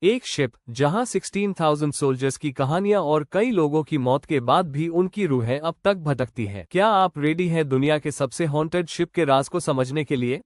एक शिप जहां 16,000 सोल्जर्स की कहानियां और कई लोगों की मौत के बाद भी उनकी रूहें अब तक भटकती हैं। क्या आप रेडी हैं दुनिया के सबसे हॉन्टेड शिप के राज को समझने के लिए?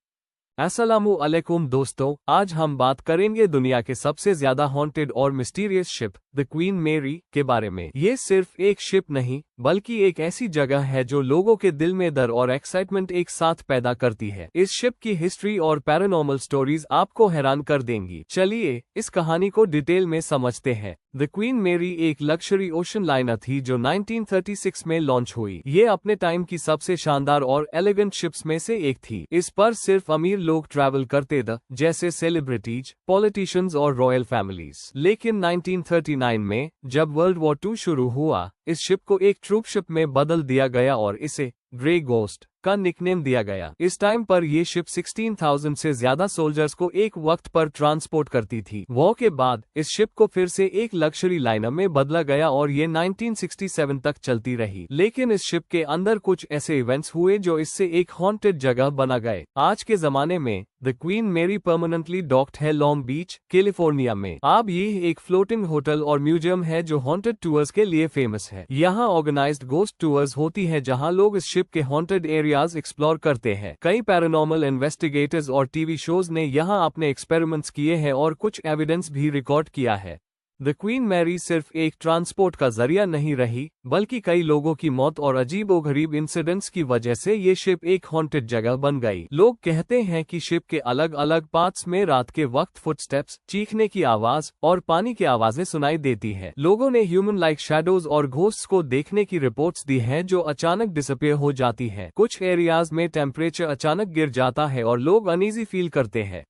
अस्सलामु अलैकुम दोस्तों, आज हम बात करेंगे दुनिया के सबसे ज्यादा हॉन्टेड और mysterious ship the queen Mary के बारे में। ये सिर्फ एक शिप नहीं बल्कि एक ऐसी जगह है जो लोगों के दिल में डर और एक्साइटमेंट एक साथ पैदा करती है। इस शिप की हिस्ट्री और पैरानॉर्मल स्टोरीज आपको हैरान कर देंगी। चलिए इस कहानी को डिटेल में समझते हैं। द क्वीन मैरी एक लग्जरी ओशन लाइनर थी जो 1936 में लॉन्च हुई। ये अपने टाइम की सबसे शानदार और एलिगेंट शिप्स में से एक थी। इस पर सिर्फ अमीर लोग ट्रैवल करते थे, जैसे सेलिब्रिटीज, पॉलिटिशियंस और रॉयल फैमिलीज। लेकिन 1939 में जब वर्ल्ड वॉर 2 शुरू हुआ, इस शिप को एक ट्रूप शिप में बदल दिया गया और इसे ग्रे गोस्ट का निकनेम दिया गया। इस टाइम पर ये शिप 16,000 से ज्यादा सोल्जर्स को एक वक्त पर ट्रांसपोर्ट करती थी। वॉर के बाद इस शिप को फिर से एक लग्जरी लाइनर में बदला गया और ये 1967 तक चलती रही। लेकिन इस शिप के अंदर कुछ ऐसे इवेंट्स हुए जो इससे एक हॉन्टेड जगह बना गए। आज के जमाने में the queen Mary permanently docked है लॉन्ग बीच, कैलिफोर्निया में। अब ये एक फ्लोटिंग होटल और म्यूजियम है जो हॉन्टेड टूर्स के लिए फेमस है। यहाँ ऑर्गेनाइज्ड गोस्ट टूर्स होती है जहाँ लोग इस शिप के हॉन्टेड एरियाज एक्सप्लोर करते हैं। कई पैरानॉर्मल इन्वेस्टिगेटर्स और टीवी शोज ने यहाँ अपने एक्सपेरिमेंट्स किए हैं और कुछ एविडेंस भी रिकॉर्ड किया है। द क्वीन मैरी सिर्फ एक ट्रांसपोर्ट का जरिया नहीं रही, बल्कि कई लोगों की मौत और अजीबोगरीब इंसिडेंट्स की वजह से ये शिप एक हॉन्टेड जगह बन गई। लोग कहते हैं कि शिप के अलग अलग पार्ट्स में रात के वक्त फुटस्टेप्स, चीखने की आवाज और पानी की आवाजें सुनाई देती है। लोगों ने ह्यूमन लाइक शैडोज और घोस्ट्स को देखने की रिपोर्ट्स दी हैं जो अचानक डिसअपीयर हो जाती हैं। कुछ एरियाज में टेम्परेचर अचानक गिर जाता है और लोग अनईजी फील करते हैं।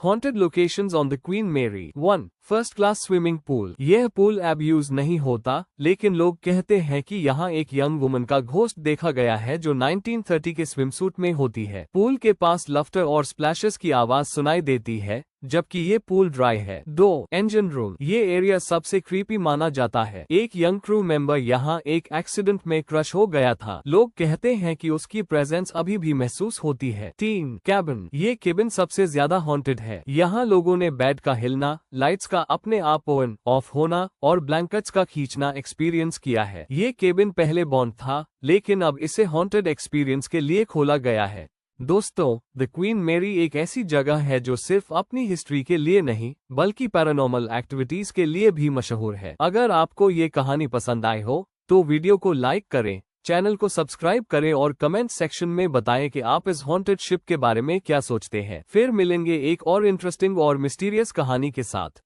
Haunted locations on the Queen Mary। 1. First class swimming pool. यह पूल अब यूज नहीं होता, लेकिन लोग कहते हैं कि यहाँ एक यंग वुमन का घोस्ट देखा गया है जो 1930 के स्विमसूट में होती है। पूल के पास लफ्टर और स्प्लैशेस की आवाज सुनाई देती है जबकि ये पूल ड्राई है। 2. Engine room. ये एरिया सबसे क्रीपी माना जाता है। एक यंग क्रू मेंबर यहाँ एक एक्सीडेंट में क्रश हो गया था। लोग कहते हैं कि उसकी प्रेजेंस अभी भी महसूस होती है। 3. कैबिन। ये केबिन सबसे ज्यादा हॉन्टेड है। यहाँ लोगों ने बेड का हिलना, लाइट्स का अपने आप ऑन ऑफ होना और ब्लैंकेट्स का खींचना एक्सपीरियंस किया है। ये केबिन पहले बॉन्ड था, लेकिन अब इसे हॉन्टेड एक्सपीरियंस के लिए खोला गया है। दोस्तों, द क्वीन मैरी एक ऐसी जगह है जो सिर्फ अपनी हिस्ट्री के लिए नहीं बल्कि पैरानॉर्मल एक्टिविटीज के लिए भी मशहूर है। अगर आपको ये कहानी पसंद आई हो तो वीडियो को लाइक करें, चैनल को सब्सक्राइब करें और कमेंट सेक्शन में बताएं कि आप इस हॉन्टेड शिप के बारे में क्या सोचते हैं। फिर मिलेंगे एक और इंटरेस्टिंग और मिस्टीरियस कहानी के साथ।